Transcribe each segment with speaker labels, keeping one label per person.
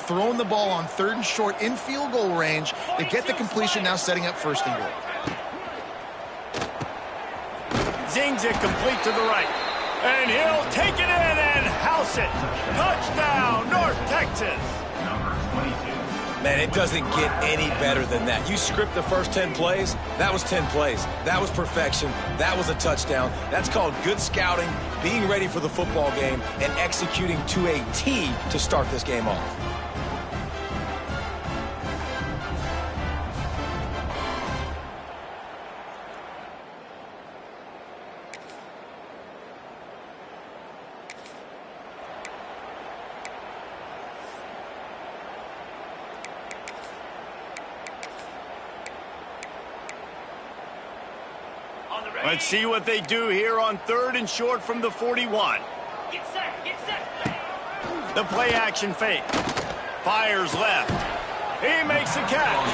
Speaker 1: throwing the ball on 3rd and short in field goal range. They get the completion, now setting up 1st and goal.
Speaker 2: Zings it complete to the right. And he'll take it in and house it. Touchdown, North Texas.
Speaker 3: Man, it doesn't get any better than that. You script the first 10 plays, that was 10 plays. That was perfection. That was a touchdown. That's called good scouting, being ready for the football game, and executing to a T to start this game off.
Speaker 2: Let's see what they do here on 3rd and short from the 41.
Speaker 4: Get set, get set.
Speaker 2: The play action fake. Fires left. He makes the catch.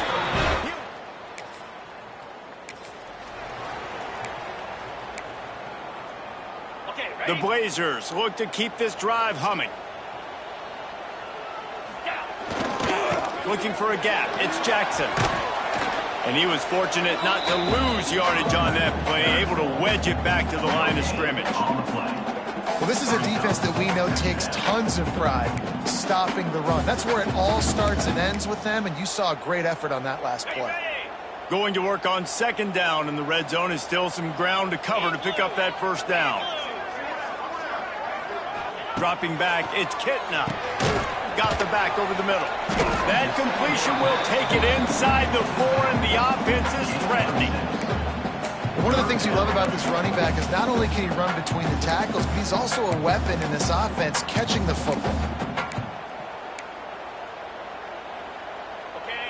Speaker 4: Okay, ready?
Speaker 2: The Blazers look to keep this drive humming. Looking for a gap. It's Jackson. And he was fortunate not to lose yardage on that play, able to wedge it back to the line of scrimmage.
Speaker 1: Well, this is a defense that we know takes tons of pride stopping the run. That's where it all starts and ends with them, and you saw a great effort on that last play.
Speaker 2: Going to work on 2nd down in the red zone is still some ground to cover to pick up that 1st down. Dropping back, it's Kitna. Got the back over the middle. That completion will take it inside the 4, and the offense is threatening.
Speaker 1: One of the things you love about this running back is not only can he run between the tackles, but he's also a weapon in this offense catching the football.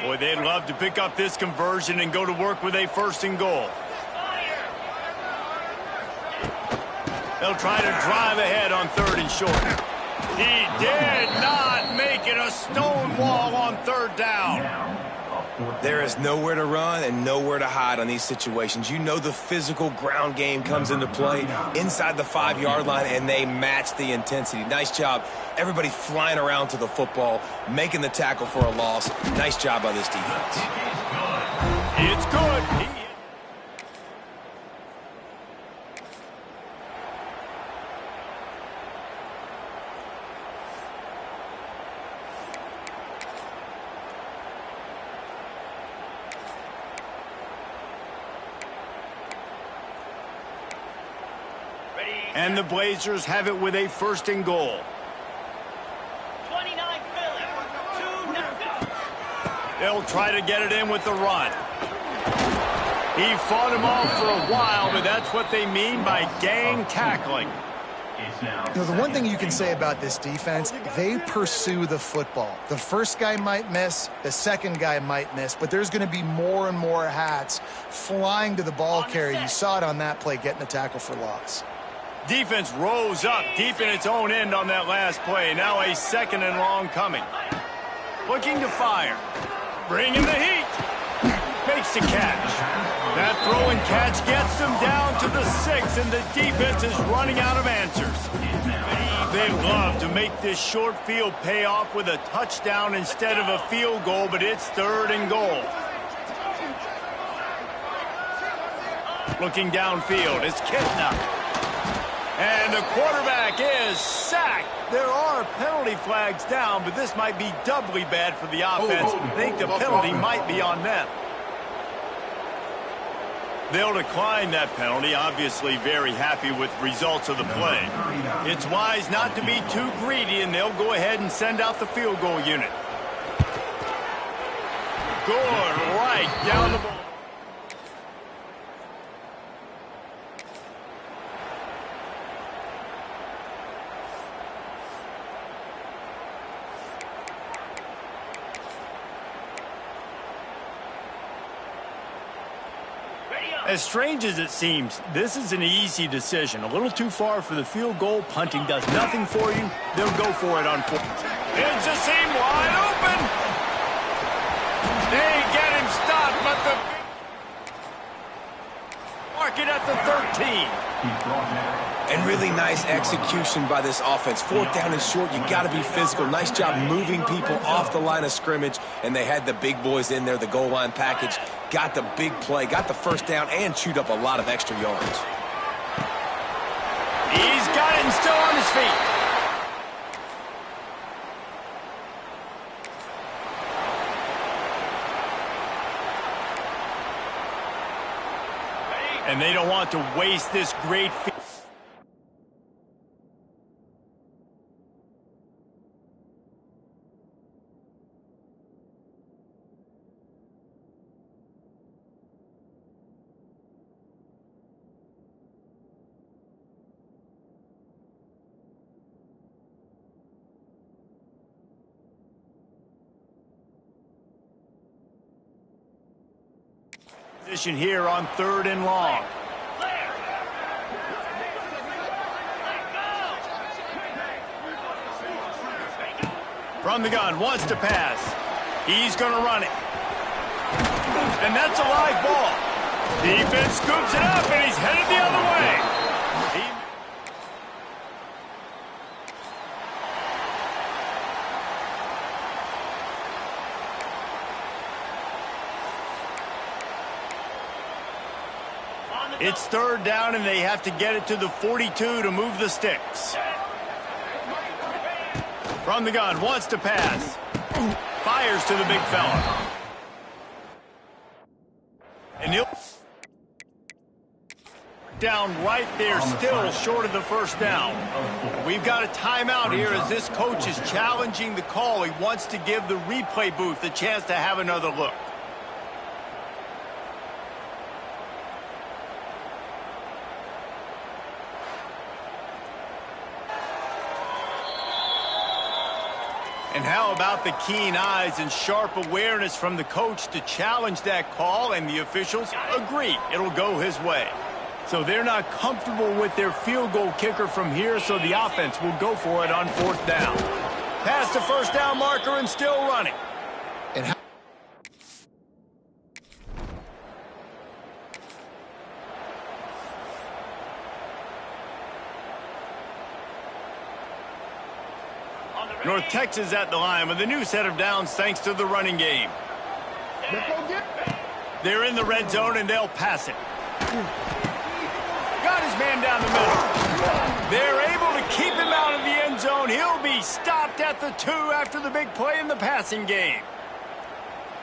Speaker 2: Boy, they'd love to pick up this conversion and go to work with a 1st and goal. They'll try to drive ahead on 3rd and short. He did not make it a stone wall on 3rd down.
Speaker 3: There is nowhere to run and nowhere to hide on these situations. You know the physical ground game comes into play inside the 5-yard line, and they match the intensity. Nice job. Everybody flying around to the football, making the tackle for a loss. Nice job by this defense.
Speaker 2: It's good. And the Blazers have it with a 1st and goal.
Speaker 4: 29 Philly. 2 now.
Speaker 2: They'll try to get it in with the run. He fought him off for a while, but that's what they mean by gang tackling.
Speaker 1: You know, the one thing you can say about this defense, they pursue the football. The first guy might miss, the second guy might miss, but there's going to be more and more hats flying to the ball carrier. You saw it on that play, getting a tackle for loss.
Speaker 2: Defense rose up deep in its own end on that last play. Now a 2nd and long coming. Looking to fire. Bringing the heat. Makes the catch. That throw and catch gets them down to the 6, and the defense is running out of answers. They love to make this short field pay off with a touchdown instead of a field goal, but it's 3rd and goal. Looking downfield, it's Kitna. And the quarterback is sacked. There are penalty flags down, but this might be doubly bad for the offense. I think the penalty might be on them. They'll decline that penalty, obviously very happy with results of the play. It's wise not to be too greedy, and they'll go ahead and send out the field goal unit. Good, right down the ball. As strange as it seems, this is an easy decision. A little too far for the field goal. Punting does nothing for you. They'll go for it on 4. It's a seam wide open. They get him stopped, but the mark it at the 13.
Speaker 3: And really nice execution by this offense. Fourth down and short, you got to be physical. Nice job moving people off the line of scrimmage, and they had the big boys in there, the goal line package. Got the big play, got the first down, and chewed up a lot of extra yards.
Speaker 2: He's got it and still on his feet. And they don't want to waste this great field. Position here on 3rd and long. From the gun, wants to pass. He's going to run it. And that's a live ball. Defense scoops it up, and he's headed the other way. It's 3rd down, and they have to get it to the 42 to move the sticks. From the gun, wants to pass. Fires to the big fella. And he'll down right there, still short of the first down. We've got a timeout here as this coach is challenging the call. He wants to give the replay booth a chance to have another look. And how about the keen eyes and sharp awareness from the coach to challenge that call, and the officials agree it'll go his way. So they're not comfortable with their field goal kicker from here, so the offense will go for it on 4th down. Past the first down marker and still running.
Speaker 1: And how
Speaker 2: North Texas at the line with a new set of downs thanks to the running game. They're in the red zone, and they'll pass it. Got his man down the middle. They're able to keep him out of the end zone. He'll be stopped at the 2 after the big play in the passing game.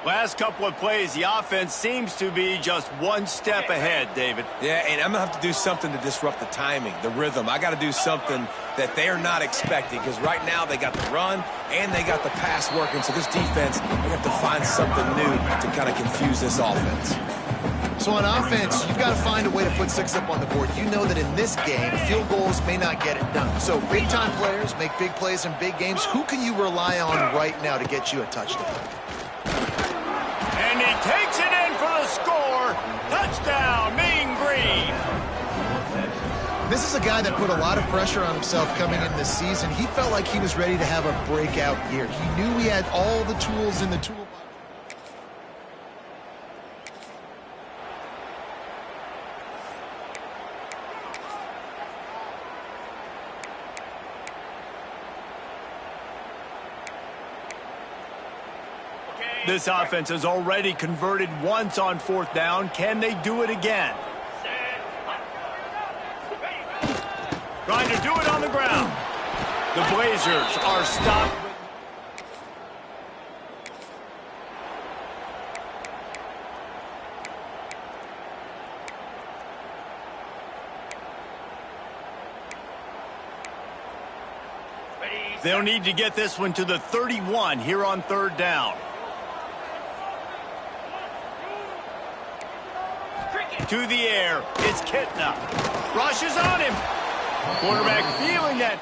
Speaker 2: Last couple of plays, the offense seems to be just one step ahead, David.
Speaker 3: Yeah, and I'm going to have to do something to disrupt the timing, the rhythm. I got to do something that they're not expecting, because right now they got the run and they got the pass working. So this defense, they have to find something new to kind of confuse this offense.
Speaker 1: So on offense, you've got to find a way to put 6 up on the board. You know that in this game, field goals may not get it done. So big-time players make big plays in big games. Who can you rely on right now to get you a touchdown?
Speaker 2: And he takes it in for the score. Touchdown, Mean Green.
Speaker 1: This is a guy that put a lot of pressure on himself coming in this season. He felt like he was ready to have a breakout year. He knew he had all the tools in the toolbox.
Speaker 2: This offense has already converted once on 4th down. Can they do it again? Trying to do it on the ground. The Blazers are stopped. They'll need to get this one to the 31 here on 3rd down. To the air, it's Kitna. Rushes on him. Quarterback feeling that.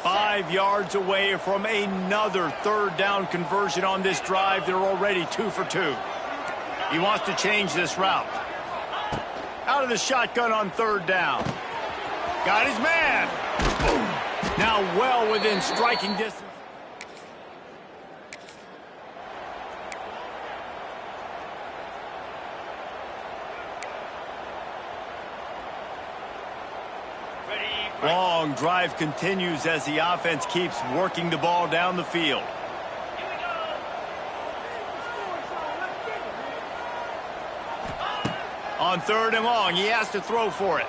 Speaker 2: Five yards away from another 3rd down conversion on this drive. They're already 2 for 2. He wants to change this route. Out of the shotgun on 3rd down. Got his man. Now well within striking distance. Long drive continues as the offense keeps working the ball down the field. On 3rd and long, he has to throw for it.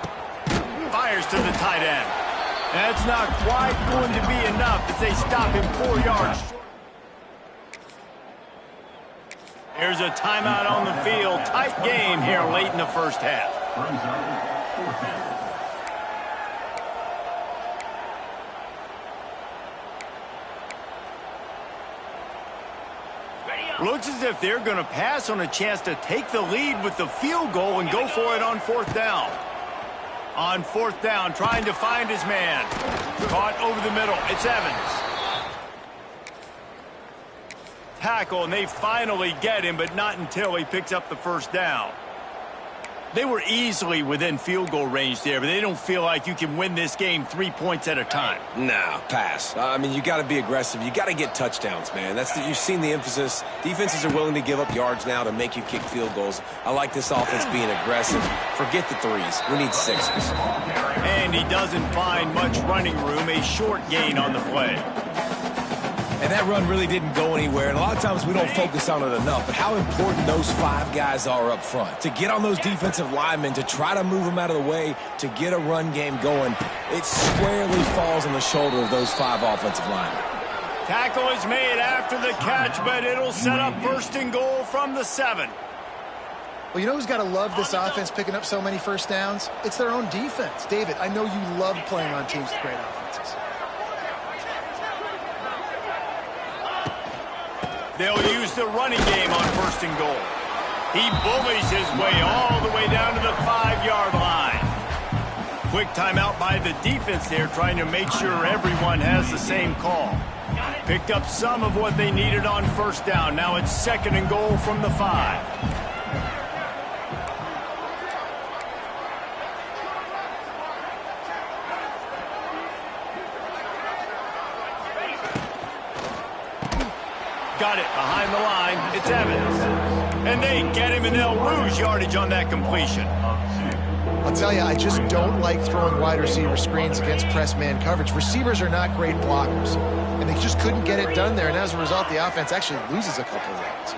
Speaker 2: Fires to the tight end. That's not quite going to be enough as they stop him 4 yards short. Here's a timeout on the field. Tight game here late in the first half. Looks as if they're going to pass on a chance to take the lead with the field goal and go for it on 4th down. On 4th down, trying to find his man. Caught over the middle. It's Evans. Tackle, and they finally get him, but not until he picks up the 1st down. They were easily within field goal range there, but they don't feel like you can win this game 3 points at a time.
Speaker 3: No, pass. I mean, you got to be aggressive. You got to get touchdowns, man. You've seen the emphasis. Defenses are willing to give up yards now to make you kick field goals. I like this offense being aggressive. Forget the 3s. We need 6s.
Speaker 2: And he doesn't find much running room. A short gain on the play.
Speaker 3: And that run really didn't go anywhere. And a lot of times we don't focus on it enough. But how important those 5 guys are up front. To get on those defensive linemen, to try to move them out of the way, to get a run game going, it squarely falls on the shoulder of those 5 offensive linemen.
Speaker 2: Tackle is made after the catch, but it'll set up 1st and goal from the 7.
Speaker 1: Well, you know who's got to love this offense picking up so many 1st downs? It's their own defense. David, I know you love playing on teams with great offenses.
Speaker 2: They'll use the running game on 1st and goal. He bullies his way all the way down to the 5-yard line. Quick timeout by the defense there, trying to make sure everyone has the same call. Picked up some of what they needed on 1st down. Now it's 2nd and goal from the 5. Got it behind the line. It's Evans. And they get him, and they'll lose yardage on that completion.
Speaker 1: I'll tell you, I just don't like throwing wide receiver screens against press man coverage. Receivers are not great blockers, and they just couldn't get it done there. And as a result, the offense actually loses a couple of yards.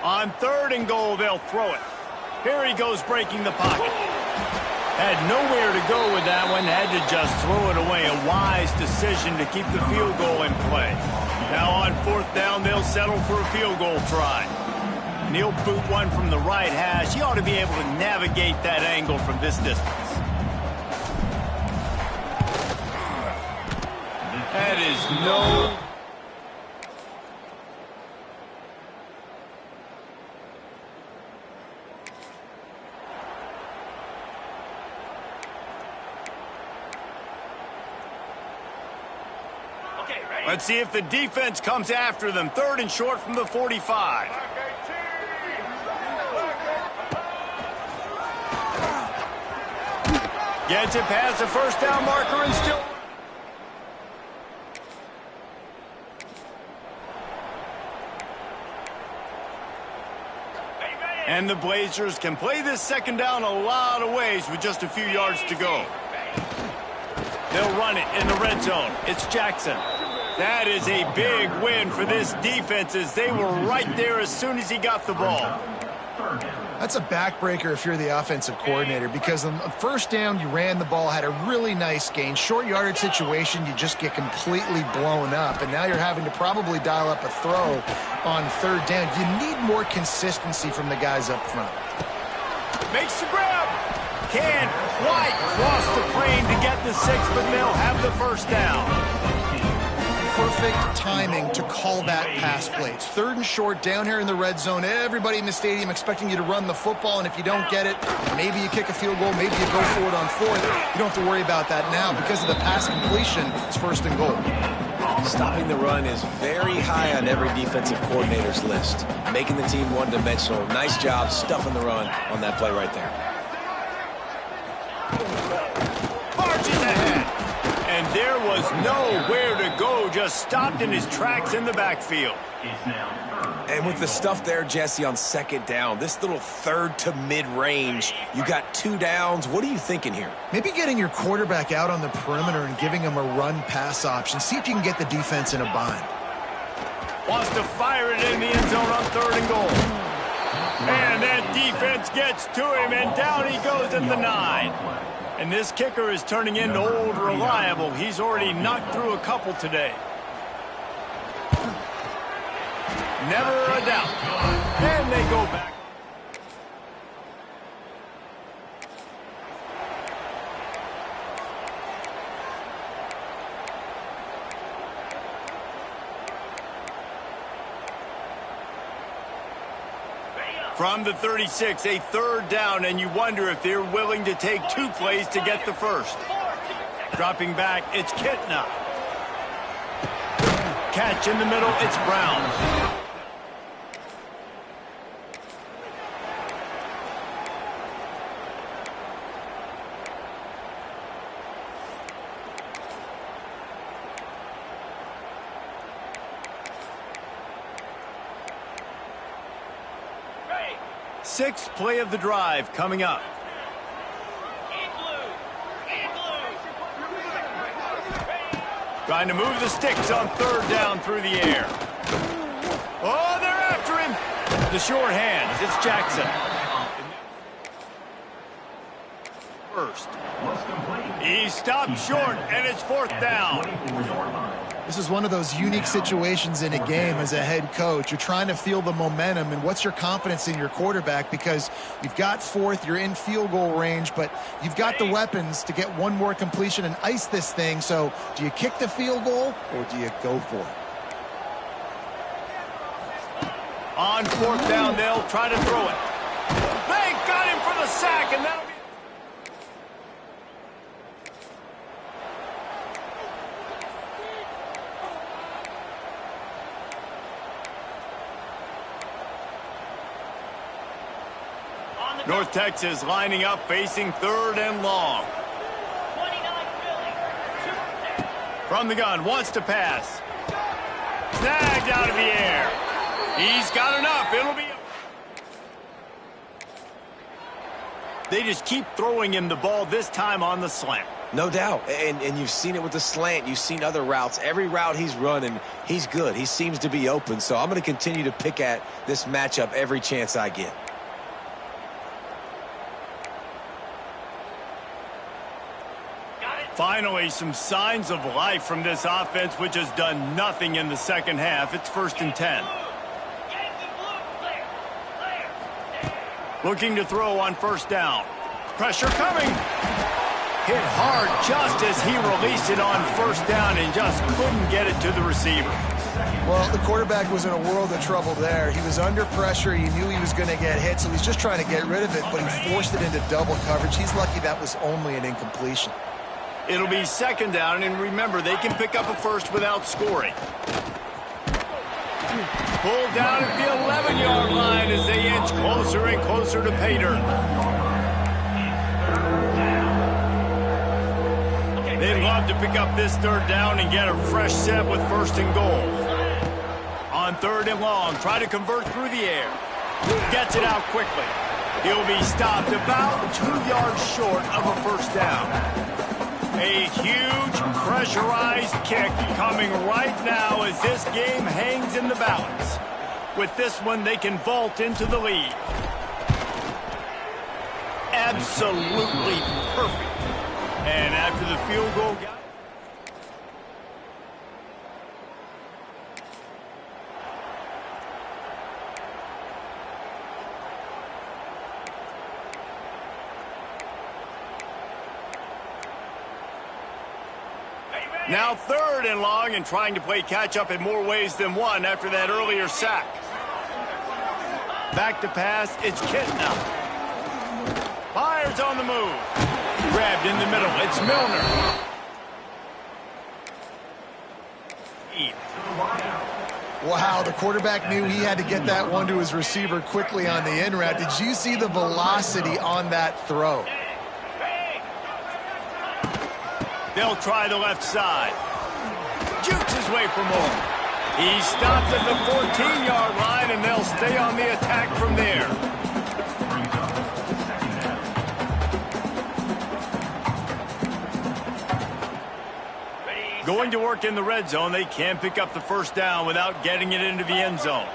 Speaker 2: On 3rd and goal, they'll throw it. Here he goes breaking the pocket. Had nowhere to go with that one. Had to just throw it away. A wise decision to keep the field goal in play. Now on 4th down, they'll settle for a field goal try. He'll boot one from the right hash. He ought to be able to navigate that angle from this distance. That is no... Let's see if the defense comes after them. 3rd and short from the 45. Gets it past the 1st down marker and still... And the Blazers can play this 2nd down a lot of ways with just a few yards to go. They'll run it in the red zone. It's Jackson. That is a big win for this defense as they were right there as soon as he got the ball.
Speaker 1: That's a backbreaker if you're the offensive coordinator, because on 1st down, you ran the ball, had a really nice gain. Short yardage situation, you just get completely blown up, and now you're having to probably dial up a throw on 3rd down. You need more consistency from the guys up front.
Speaker 2: Makes the grab. Can't quite cross the plane to get the 6, but they'll have the 1st down.
Speaker 1: perfect timing to call that pass play. It's 3rd and short down here in the red zone. Everybody in the stadium expecting you to run the football, and if you don't get it, maybe you kick a field goal, maybe you go for it on 4th. You don't have to worry about that now. Because of the pass completion, it's 1st and goal.
Speaker 3: Stopping the run is very high on every defensive coordinator's list. Making the team one-dimensional. Nice job stuffing the run on that play right there.
Speaker 2: Marches ahead. And there was nowhere to go, just stopped in his tracks in the backfield.
Speaker 3: And with the stuff there, Jesse, on 2nd down, this little 3rd to mid-range, you got 2 downs. What are you thinking here?
Speaker 1: Maybe getting your quarterback out on the perimeter and giving him a run-pass option. See if you can get the defense in a bind.
Speaker 2: Wants to fire it in the end zone on 3rd and goal. And that defense gets to him, and down he goes at the 9. And this kicker is turning into old reliable. He's already knocked through a couple today. Never a doubt. And they go back. From the 36, a 3rd down, and you wonder if they're willing to take 2 plays to get the 1st. Dropping back, it's Kitna. Catch in the middle, it's Brown. Sixth play of the drive coming up. Trying to move the sticks on 3rd down through the air. Oh, they're after him. The short hands. It's Jackson. First. He stopped short, and it's 4th down.
Speaker 1: This is one of those unique situations in a game as a head coach. You're trying to feel the momentum, and what's your confidence in your quarterback, because you've got 4th, you're in field goal range, but you've got the weapons to get one more completion and ice this thing. So do you kick the field goal or do you go for it?
Speaker 2: On 4th down, they'll try to throw it. They got him for the sack, and that'll be... North Texas lining up, facing 3rd and long. From the gun, wants to pass. Snagged out of the air. He's got enough. It'll be... They just keep throwing him the ball, this time on the slant.
Speaker 3: No doubt, and you've seen it with the slant. You've seen other routes. Every route he's running, he's good. He seems to be open, so I'm going to continue to pick at this matchup every chance I get.
Speaker 2: Finally, some signs of life from this offense, which has done nothing in the 2nd half. It's 1st and 10. Looking to throw on 1st down. Pressure coming. Hit hard just as he released it on 1st down and just couldn't get it to the receiver.
Speaker 1: Well, the quarterback was in a world of trouble there. He was under pressure. He knew he was going to get hit, so he's just trying to get rid of it, but he forced it into double coverage. He's lucky that was only an incompletion.
Speaker 2: It'll be 2nd down, and remember, they can pick up a 1st without scoring. Pulled down at the 11-yard line as they inch closer and closer to pay dirt. They'd love to pick up this 3rd down and get a fresh set with 1st and goal. On 3rd and long, try to convert through the air. Gets it out quickly. He'll be stopped about 2 yards short of a 1st down. A huge pressurized kick coming right now as this game hangs in the balance. With this one, they can vault into the lead. Absolutely perfect. And after the field goal... Now 3rd and long and trying to play catch-up in more ways than one after that earlier sack. Back to pass, it's Kitna. Fires on the move. Grabbed in the middle, it's Milner.
Speaker 1: Wow, the quarterback knew he had to get that one to his receiver quickly on the in route. Did you see the velocity on that throw?
Speaker 2: They'll try the left side. Jukes his way for more. He stopped at the 14-yard line, and they'll stay on the attack from there. Going to work in the red zone, they can't pick up the first down without getting it into the end zone.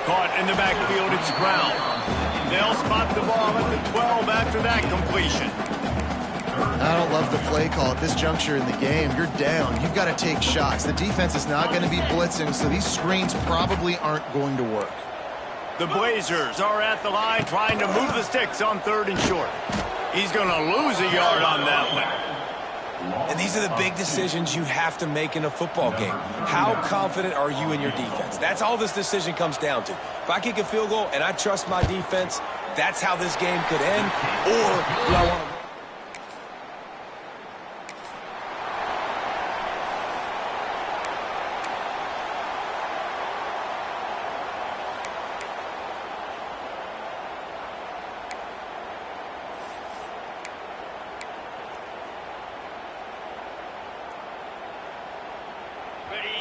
Speaker 2: Caught in the backfield, it's Brown. They'll spot the ball at the 12 after that completion.
Speaker 1: I don't love the play call at this juncture in the game. You're down. You've got to take shots. The defense is not going to be blitzing, so these screens probably aren't going to work.
Speaker 2: The Blazers are at the line trying to move the sticks on 3rd and short. He's going to lose a yard on that one.
Speaker 3: And these are the big decisions you have to make in a football game. How confident are you in your defense? That's all this decision comes down to. If I kick a field goal and I trust my defense, that's how this game could end. Or do I want to...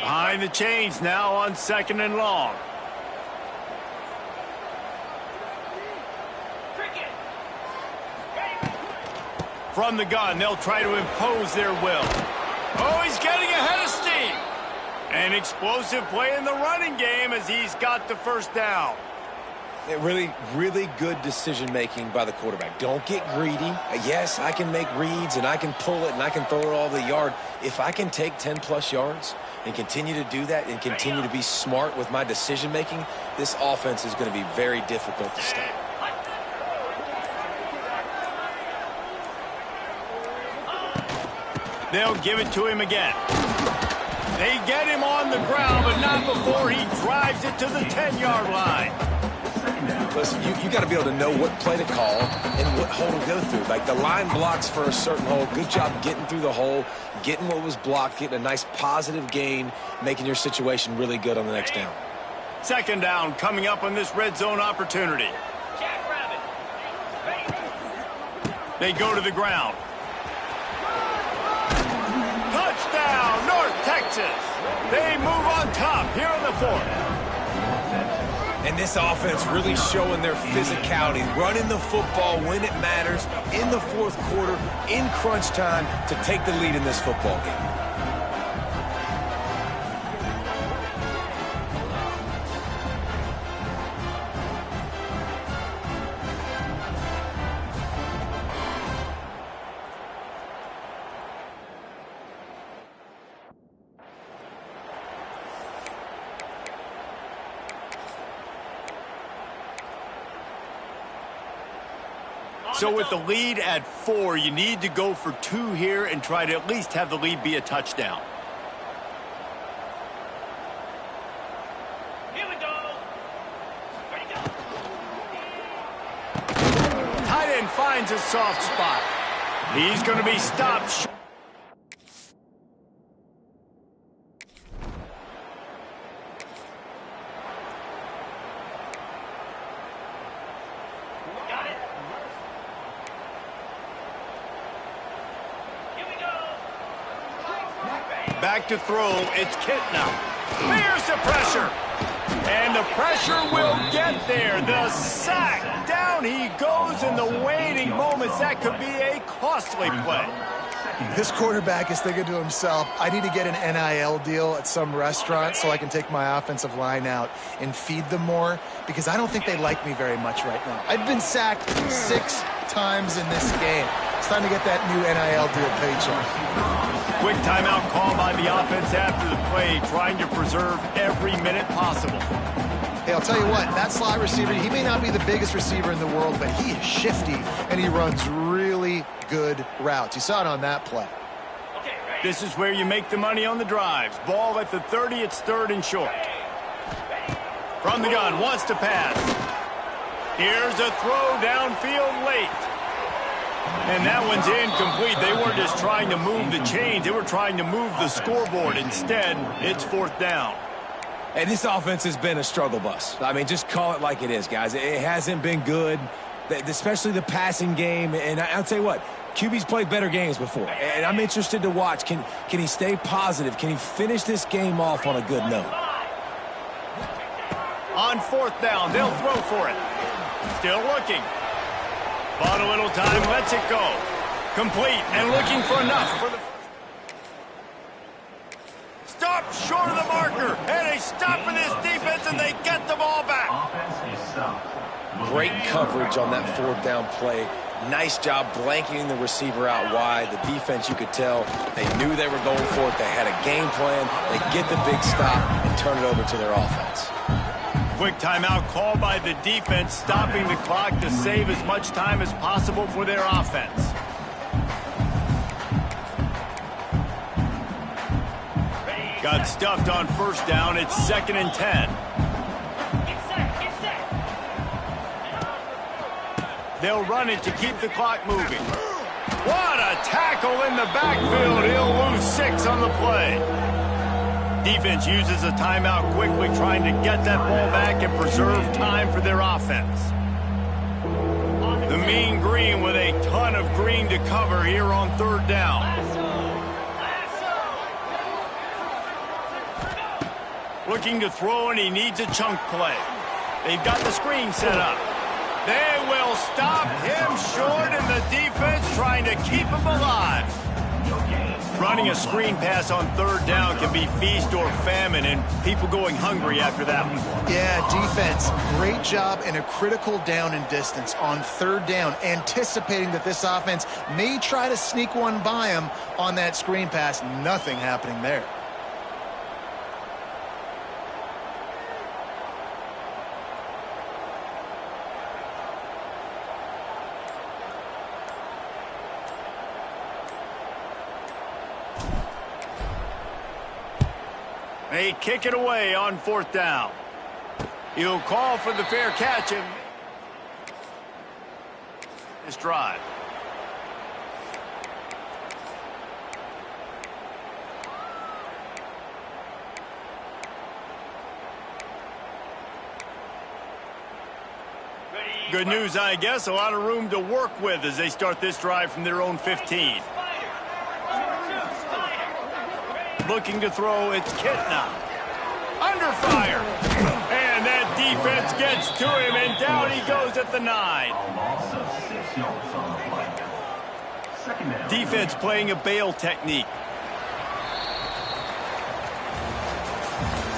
Speaker 2: Behind the chains now on 2nd and long. From the gun, they'll try to impose their will. Oh, he's getting ahead of steam. An explosive play in the running game as he's got the first down.
Speaker 3: Really, really good decision-making by the quarterback. Don't get greedy. Yes, I can make reads, and I can pull it, and I can throw it all the yard. If I can take 10-plus yards and continue to do that and continue to be smart with my decision-making, this offense is going to be very difficult to stop.
Speaker 2: They'll give it to him again. They get him on the ground, but not before he drives it to the 10-yard line.
Speaker 3: Listen, you got to be able to know what play to call and what hole to go through. Like the line blocks for a certain hole. Good job getting through the hole, getting what was blocked, getting a nice positive gain, making your situation really good on the next down.
Speaker 2: 2nd down coming up on this red zone opportunity. They go to the ground. Touchdown, North Texas. They move on top here in the 4th.
Speaker 3: And this offense really showing their physicality, running the football when it matters, in the 4th quarter, in crunch time, to take the lead in this football game.
Speaker 2: So with the lead at 4, you need to go for 2 here and try to at least have the lead be a touchdown.
Speaker 4: Here we go. Ready to go.
Speaker 2: Tight end finds a soft spot. He's going to be stopped. Back to throw, it's Kitna. There's the pressure. And the pressure will get there. The sack. Down he goes in the waiting moments. That could be a costly play.
Speaker 1: This quarterback is thinking to himself, I need to get an NIL deal at some restaurant so I can take my offensive line out and feed them more, because I don't think they like me very much right now. I've been sacked 6 times in this game. It's time to get that new NIL deal paycheck.
Speaker 2: Quick timeout call by the offense after the play, trying to preserve every minute possible.
Speaker 1: Hey, I'll tell you what, that slot receiver, he may not be the biggest receiver in the world, but he is shifty, and he runs really good routes. You saw it on that play.
Speaker 2: This is where you make the money on the drives. Ball at the 30, it's 3rd and short. From the gun, wants to pass. Here's a throw downfield late. And that one's incomplete. They weren't just trying to move the chains. They were trying to move the scoreboard. Instead, it's 4th down.
Speaker 3: Hey, this offense has been a struggle bus. I mean, just call it like it is, guys. It hasn't been good, especially the passing game. And I'll tell you what, QB's played better games before. And I'm interested to watch. Can he stay positive? Can he finish this game off on a good note?
Speaker 2: On 4th down, they'll throw for it. Still looking. Bought a little time, lets it go. Complete and looking for enough for the... Stop short of the marker. And they stop for this defense and they get the ball back.
Speaker 3: Great coverage on that 4th down play. Nice job blanketing the receiver out wide. The defense, you could tell, they knew they were going for it. They had a game plan. They get the big stop and turn it over to their offense.
Speaker 2: Quick timeout called by the defense, stopping the clock to save as much time as possible for their offense. Got stuffed on 1st down. It's 2nd and 10. They'll run it to keep the clock moving. What a tackle in the backfield. He'll lose 6 on the play. Defense uses a timeout quickly, trying to get that ball back and preserve time for their offense. The Mean Green with a ton of green to cover here on 3rd down. Looking to throw, and he needs a chunk play. They've got the screen set up. They will stop him short, and the defense trying to keep him alive. Running a screen pass on 3rd down can be feast or famine, and people going hungry after that one.
Speaker 1: Yeah, defense, great job in a critical down and distance on 3rd down, anticipating that this offense may try to sneak one by him on that screen pass. Nothing happening there.
Speaker 2: They kick it away on 4th down. He'll call for the fair catch and this drive. Good news, I guess. A lot of room to work with as they start this drive from their own 15. Looking to throw, it's Kitna. Under fire. And that defense gets to him, and down he goes at the 9. Defense playing a bail technique.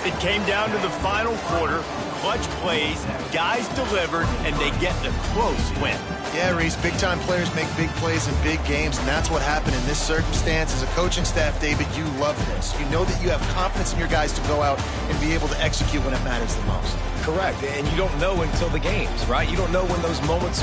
Speaker 2: It came down to the final quarter. Clutch plays, guys delivered, and they get a close win.
Speaker 1: Yeah, Reese, big-time players make big plays in big games, and that's what happened in this circumstance. As a coaching staff, David, you love this. You know that you have confidence in your guys to go out and be able to execute when it matters the most.
Speaker 3: Correct, and you don't know until the games, right? You don't know when those moments